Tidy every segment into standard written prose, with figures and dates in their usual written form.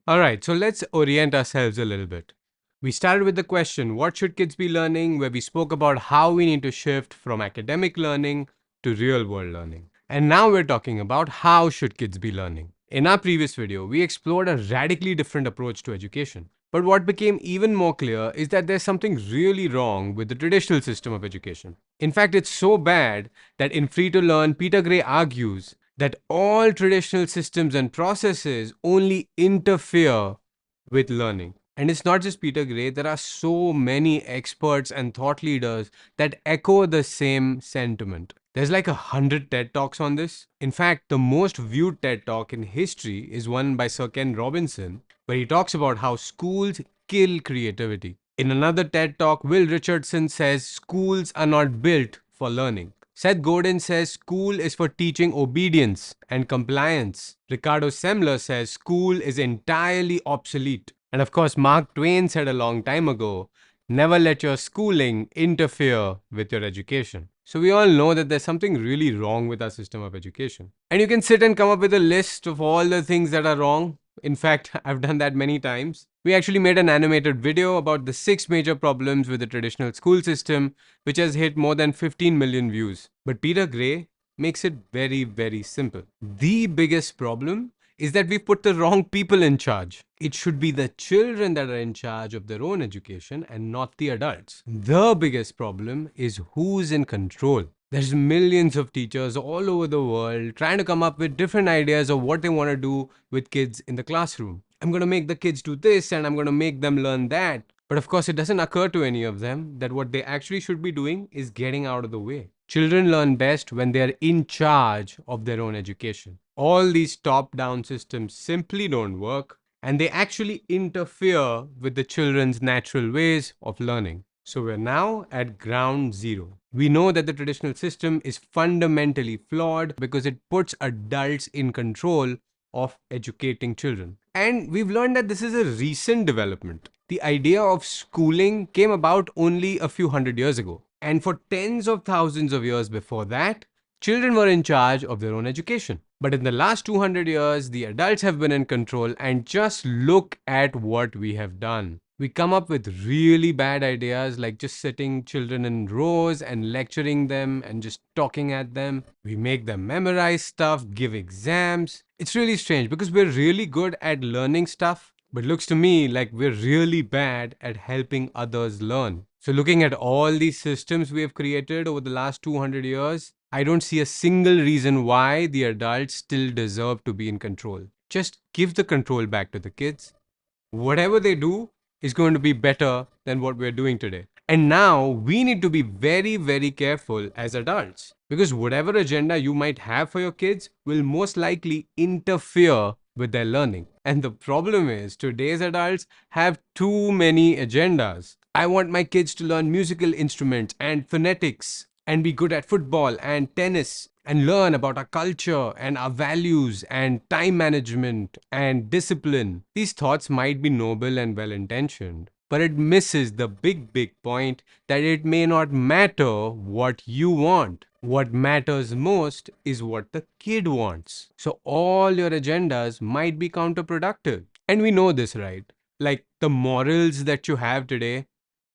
Alright, so let's orient ourselves a little bit. We started with the question, what should kids be learning? Where we spoke about how we need to shift from academic learning to real world learning. And now we're talking about how should kids be learning. In our previous video, we explored a radically different approach to education. But what became even more clear is that there's something really wrong with the traditional system of education. In fact, it's so bad that in Free to Learn, Peter Gray argues that all traditional systems and processes only interfere with learning. And it's not just Peter Gray, there are so many experts and thought leaders that echo the same sentiment. There's like 100 TED Talks on this. In fact, the most viewed TED Talk in history is one by Sir Ken Robinson, where he talks about how schools kill creativity. In another TED Talk, Will Richardson says schools are not built for learning. Seth Godin says school is for teaching obedience and compliance. Ricardo Semler says school is entirely obsolete. And of course, Mark Twain said a long time ago, never let your schooling interfere with your education. So we all know that there's something really wrong with our system of education. And you can sit and come up with a list of all the things that are wrong. In fact, I've done that many times. We actually made an animated video about the 6 major problems with the traditional school system, which has hit more than 15 million views. But Peter Gray makes it very, very simple. The biggest problem is that we've put the wrong people in charge. It should be the children that are in charge of their own education and not the adults. The biggest problem is who's in control. There's millions of teachers all over the world trying to come up with different ideas of what they want to do with kids in the classroom. I'm going to make the kids do this and I'm going to make them learn that. But of course, it doesn't occur to any of them that what they actually should be doing is getting out of the way. Children learn best when they are in charge of their own education. All these top-down systems simply don't work, and they actually interfere with the children's natural ways of learning. So we're now at ground zero. We know that the traditional system is fundamentally flawed because it puts adults in control of educating children. And we've learned that this is a recent development. The idea of schooling came about only a few hundred years ago. And for tens of thousands of years before that, children were in charge of their own education. But in the last 200 years, the adults have been in control, and just look at what we have done. We come up with really bad ideas like just sitting children in rows and lecturing them and just talking at them. We make them memorize stuff, give exams. It's really strange because we're really good at learning stuff, but looks to me like we're really bad at helping others learn. So looking at all these systems we have created over the last 200 years, I don't see a single reason why the adults still deserve to be in control. Just give the control back to the kids. Whatever they do is going to be better than what we're doing today. And now we need to be very, very careful as adults because whatever agenda you might have for your kids will most likely interfere with their learning. And the problem is today's adults have too many agendas. I want my kids to learn musical instruments and phonetics and be good at football and tennis and learn about our culture and our values and time management and discipline. These thoughts might be noble and well intentioned, but it misses the big point that it may not matter what you want. What matters most is what the kid wants. So all your agendas might be counterproductive. And we know this, right? Like the morals that you have today,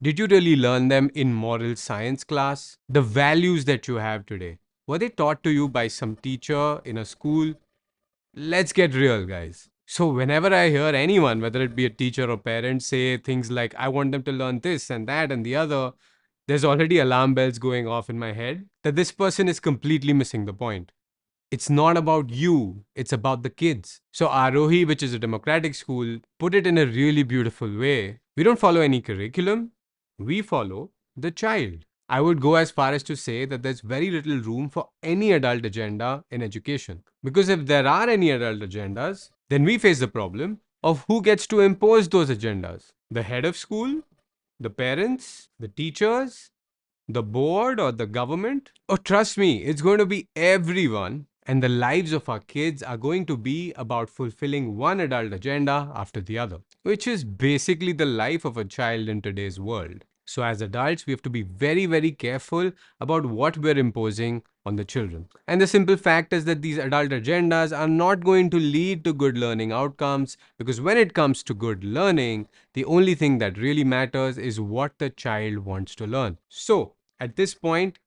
did you really learn them in moral science class? The values that you have today, were they taught to you by some teacher in a school? Let's get real, guys. So whenever I hear anyone, whether it be a teacher or parent, say things like, I want them to learn this and that and the other, there's already alarm bells going off in my head that this person is completely missing the point. It's not about you, it's about the kids. So Arohi, which is a democratic school, put it in a really beautiful way. We don't follow any curriculum, we follow the child. I would go as far as to say that there's very little room for any adult agenda in education. Because if there are any adult agendas, then we face the problem of who gets to impose those agendas. The head of school, the parents, the teachers, the board, or the government. Oh, trust me, it's going to be everyone. And the lives of our kids are going to be about fulfilling one adult agenda after the other, which is basically the life of a child in today's world. So as adults, we have to be very, very careful about what we're imposing on the children. And the simple fact is that these adult agendas are not going to lead to good learning outcomes, because when it comes to good learning, the only thing that really matters is what the child wants to learn. So at this point,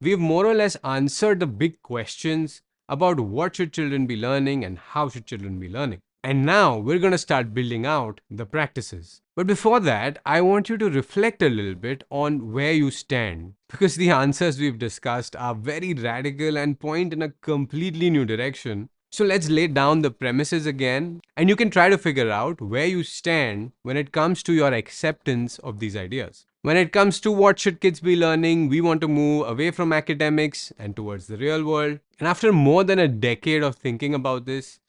we've more or less answered the big questions about what should children be learning and how should children be learning. And now we're going to start building out the practices. But before that, I want you to reflect a little bit on where you stand, because the answers we've discussed are very radical and point in a completely new direction. So let's lay down the premises again, and you can try to figure out where you stand when it comes to your acceptance of these ideas. When it comes to what should kids be learning, we want to move away from academics and towards the real world. And after more than a decade of thinking about this,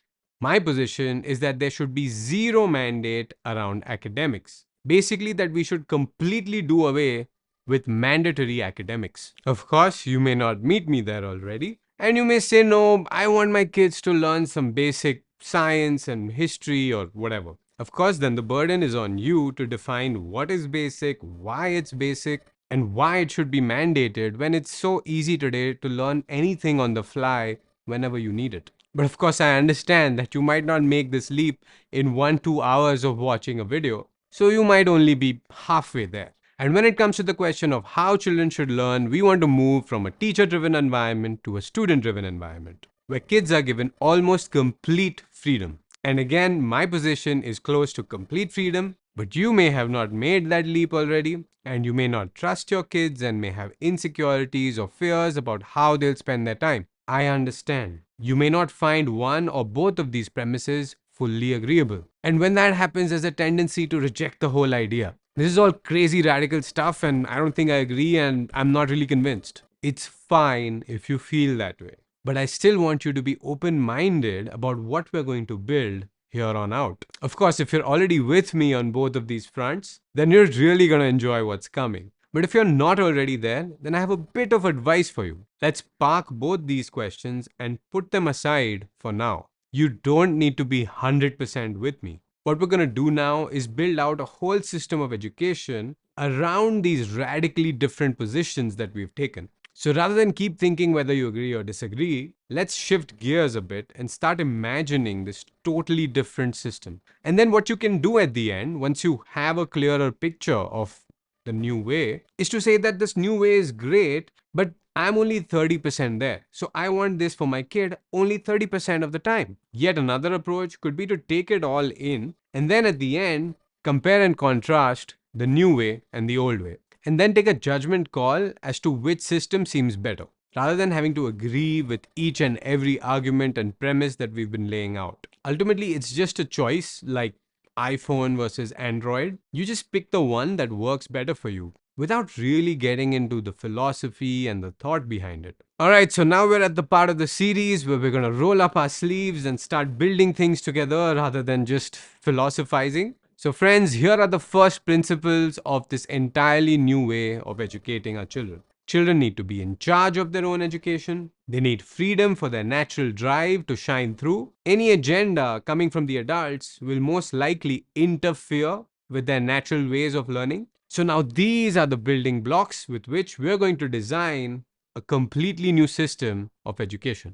my position is that there should be zero mandate around academics. Basically, that we should completely do away with mandatory academics. Of course, you may not meet me there already, and you may say, no, I want my kids to learn some basic science and history or whatever. Of course, then the burden is on you to define what is basic, why it's basic, and why it should be mandated when it's so easy today to learn anything on the fly whenever you need it. But of course, I understand that you might not make this leap in 1-2 hours of watching a video, so you might only be halfway there. And when it comes to the question of how children should learn, we want to move from a teacher-driven environment to a student-driven environment, where kids are given almost complete freedom. And again, my position is close to complete freedom, but you may have not made that leap already, and you may not trust your kids and may have insecurities or fears about how they'll spend their time. I understand. You may not find one or both of these premises fully agreeable. And when that happens, there's a tendency to reject the whole idea. This is all crazy radical stuff, and I don't think I agree, and I'm not really convinced. It's fine if you feel that way. But I still want you to be open-minded about what we're going to build here on out. Of course, if you're already with me on both of these fronts, then you're really going to enjoy what's coming. But if you're not already there, then I have a bit of advice for you. Let's park both these questions and put them aside for now. You don't need to be 100% with me. What we're going to do now is build out a whole system of education around these radically different positions that we've taken. So rather than keep thinking whether you agree or disagree, let's shift gears a bit and start imagining this totally different system. And then what you can do at the end, once you have a clearer picture of the new way, is to say that this new way is great, but I'm only 30% there. So I want this for my kid only 30% of the time. Yet another approach could be to take it all in and then at the end, compare and contrast the new way and the old way. And then take a judgment call as to which system seems better, rather than having to agree with each and every argument and premise that we've been laying out. Ultimately, it's just a choice like iPhone versus Android. You just pick the one that works better for you without really getting into the philosophy and the thought behind it. Alright, so now we're at the part of the series where we're going to roll up our sleeves and start building things together rather than just philosophizing. So friends, here are the first principles of this entirely new way of educating our children. Children need to be in charge of their own education. They need freedom for their natural drive to shine through. Any agenda coming from the adults will most likely interfere with their natural ways of learning. So now these are the building blocks with which we're going to design a completely new system of education.